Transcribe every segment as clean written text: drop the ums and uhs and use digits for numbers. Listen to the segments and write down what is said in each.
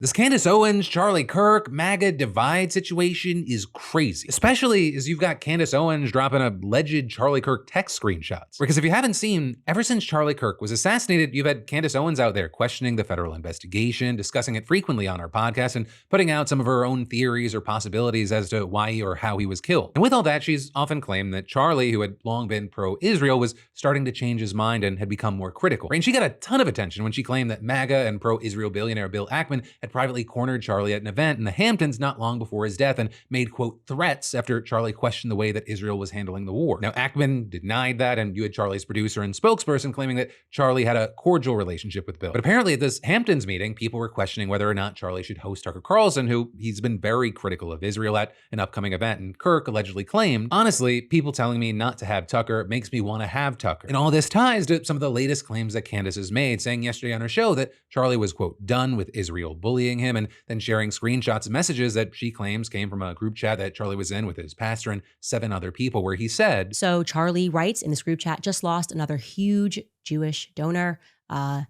This Candace Owens, Charlie Kirk, MAGA divide situation is crazy, especially as you've got Candace Owens dropping alleged Charlie Kirk text screenshots. Because if you haven't seen, ever since Charlie Kirk was assassinated, you've had Candace Owens out there questioning the federal investigation, discussing it frequently on our podcast, and putting out some of her own theories or possibilities as to why or how he was killed. And with all that, she's often claimed that Charlie, who had long been pro-Israel, was starting to change his mind and had become more critical. And she got a ton of attention when she claimed that MAGA and pro-Israel billionaire Bill Ackman had privately cornered Charlie at an event in the Hamptons not long before his death and made, quote, threats after Charlie questioned the way that Israel was handling the war. Now, Ackman denied that, and you had Charlie's producer and spokesperson claiming that Charlie had a cordial relationship with Bill. But apparently at this Hamptons meeting, people were questioning whether or not Charlie should host Tucker Carlson, who he's been very critical of Israel at an upcoming event, and Kirk allegedly claimed, honestly, people telling me not to have Tucker makes me want to have Tucker. And all this ties to some of the latest claims that Candace has made, saying yesterday on her show that Charlie was, quote, done with Israel bullying him, and then sharing screenshots of messages that she claims came from a group chat that Charlie was in with his pastor and 7 other people, where he said, so Charlie writes in this group chat, just lost another huge Jewish donor, $2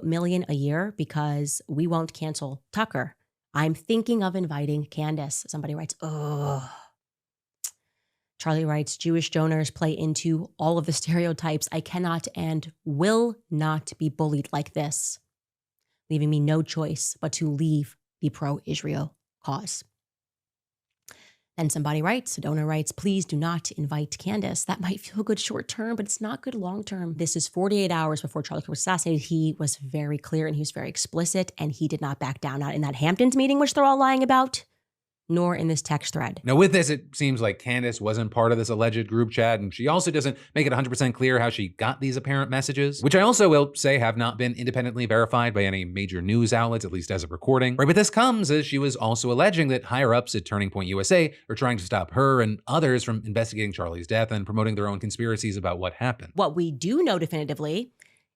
million a year because we won't cancel Tucker. I'm thinking of inviting Candace. Somebody writes, oh. Charlie writes, Jewish donors play into all of the stereotypes. I cannot and will not be bullied like this, leaving me no choice but to leave the pro-Israel cause. Then somebody writes, a donor writes, please do not invite Candace. That might feel good short term, but it's not good long term. This is 48 hours before Charlie Kirk was assassinated. He was very clear and he was very explicit, and he did not back down, not in that Hamptons meeting, which they're all lying about, nor in this text thread. Now with this, it seems like Candace wasn't part of this alleged group chat, and she also doesn't make it 100% clear how she got these apparent messages, which I also will say have not been independently verified by any major news outlets, at least as of recording. Right, but this comes as she was also alleging that higher-ups at Turning Point USA are trying to stop her and others from investigating Charlie's death and promoting their own conspiracies about what happened. What we do know definitively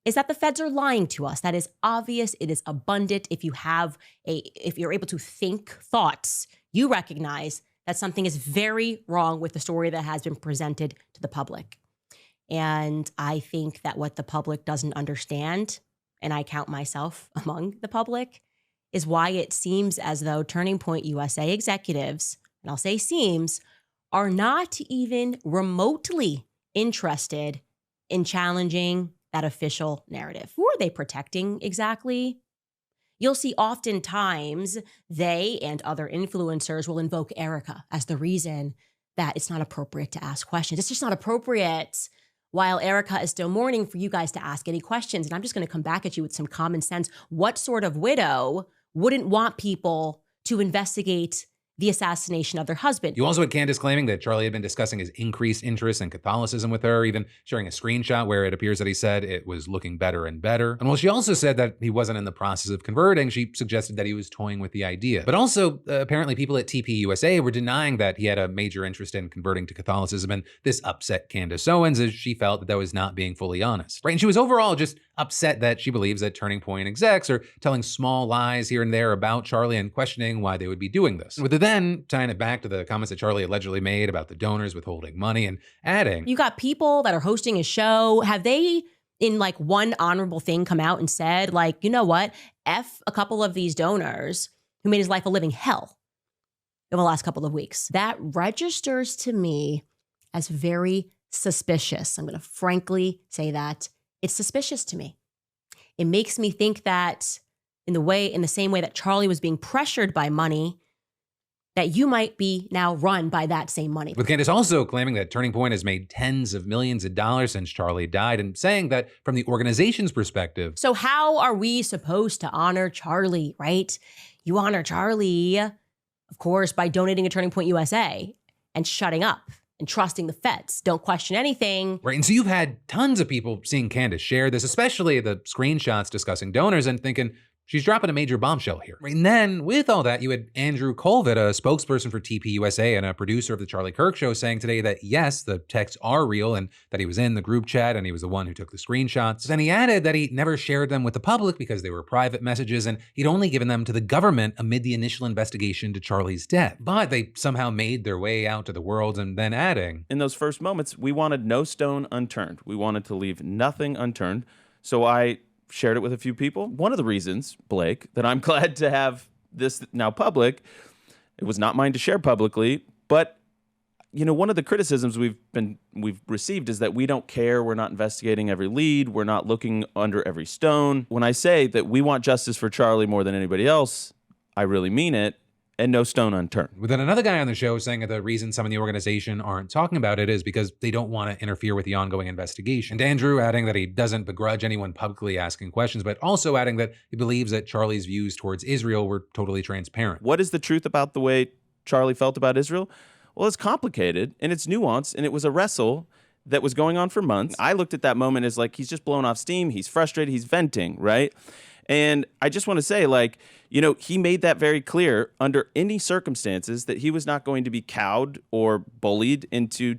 is that the feds are lying to us. That is obvious. It is abundant. If you're able to think thoughts, you recognize that something is very wrong with the story that has been presented to the public. And I think that what the public doesn't understand, and I count myself among the public, is why it seems as though Turning Point USA executives, and I'll say seems, are not even remotely interested in challenging that official narrative. Who are they protecting exactly? You'll see oftentimes they and other influencers will invoke Erica as the reason that it's not appropriate to ask questions. It's just not appropriate while Erica is still mourning for you guys to ask any questions. And I'm just going to come back at you with some common sense. What sort of widow wouldn't want people to investigate the assassination of their husband? You also had Candace claiming that Charlie had been discussing his increased interest in Catholicism with her, even sharing a screenshot where it appears that he said it was looking better and better. And while she also said that he wasn't in the process of converting, she suggested that he was toying with the idea. But also, apparently people at TPUSA were denying that he had a major interest in converting to Catholicism, and this upset Candace Owens as she felt that was not being fully honest. Right? And she was overall just upset that she believes that Turning Point execs are telling small lies here and there about Charlie and questioning why they would be doing this. With the then tying it back to the comments that Charlie allegedly made about the donors withholding money and adding, you got people that are hosting a show. Have they, in like one honorable thing, come out and said, like, you know what, F a couple of these donors who made his life a living hell over the last couple of weeks? That registers to me as very suspicious. I'm going to frankly say that. It's suspicious to me. It makes me think that in the same way that Charlie was being pressured by money, that you might be now run by that same money. With Candace also claiming that Turning Point has made tens of millions of dollars since Charlie died, and saying that from the organization's perspective. So how are we supposed to honor Charlie, right? You honor Charlie, of course, by donating to Turning Point USA and shutting up and trusting the feds. Don't question anything. Right, and so you've had tons of people seeing Candace share this, especially the screenshots discussing donors, and thinking, she's dropping a major bombshell here. And then with all that, you had Andrew Colvett, a spokesperson for TPUSA and a producer of the Charlie Kirk show, saying today that yes, the texts are real and that he was in the group chat and he was the one who took the screenshots. Then he added that he never shared them with the public because they were private messages and he'd only given them to the government amid the initial investigation to Charlie's death. But they somehow made their way out to the world, and then adding, in those first moments, we wanted no stone unturned. We wanted to leave nothing unturned. So I shared it with a few people. One of the reasons, Blake, that I'm glad to have this now public, it was not mine to share publicly, but one of the criticisms we've received is that we don't care. We're not investigating every lead. We're not looking under every stone. When I say that we want justice for Charlie more than anybody else, I really mean it. And no stone unturned. But then another guy on the show saying that the reason some in the organization aren't talking about it is because they don't want to interfere with the ongoing investigation. And Andrew adding that he doesn't begrudge anyone publicly asking questions, but also adding that he believes that Charlie's views towards Israel were totally transparent. What is the truth about the way Charlie felt about Israel? Well, it's complicated and it's nuanced, and it was a wrestle that was going on for months. I looked at that moment as like, he's just blowing off steam. He's frustrated. He's venting, right? And I just want to say, he made that very clear under any circumstances that he was not going to be cowed or bullied into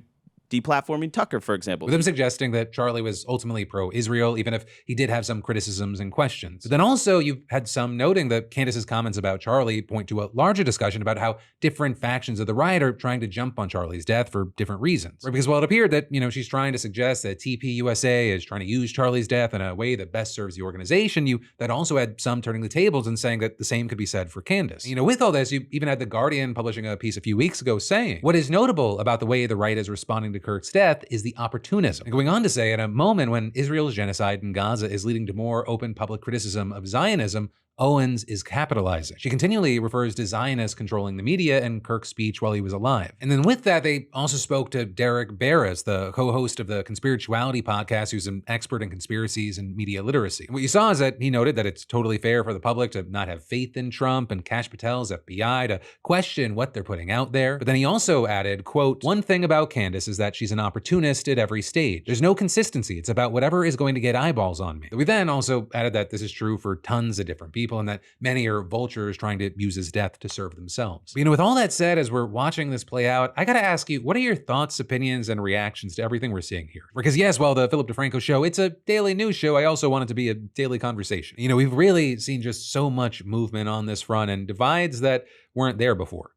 deplatforming Tucker, for example. With him suggesting that Charlie was ultimately pro-Israel, even if he did have some criticisms and questions. But then also you've had some noting that Candace's comments about Charlie point to a larger discussion about how different factions of the riot are trying to jump on Charlie's death for different reasons. Right? Because while it appeared that, she's trying to suggest that TPUSA is trying to use Charlie's death in a way that best serves the organization, you that also had some turning the tables and saying that the same could be said for Candace. With all this, you even had The Guardian publishing a piece a few weeks ago saying, what is notable about the way the right is responding to Kirk's death is the opportunism. And going on to say, at a moment when Israel's genocide in Gaza is leading to more open public criticism of Zionism, Owens is capitalizing. She continually refers to Zionists controlling the media and Kirk's speech while he was alive. And then with that, they also spoke to Derek Barris, the co-host of the Conspirituality podcast, who's an expert in conspiracies and media literacy. And what you saw is that he noted that it's totally fair for the public to not have faith in Trump and Kash Patel's FBI, to question what they're putting out there. But then he also added, quote, one thing about Candace is that she's an opportunist at every stage. There's no consistency. It's about whatever is going to get eyeballs on me. We then also added that this is true for tons of different people, and that many are vultures trying to use his death to serve themselves. But, with all that said, as we're watching this play out, I gotta ask you, what are your thoughts, opinions, and reactions to everything we're seeing here? Because yes, while the Philip DeFranco show, it's a daily news show, I also want it to be a daily conversation. We've really seen just so much movement on this front and divides that weren't there before.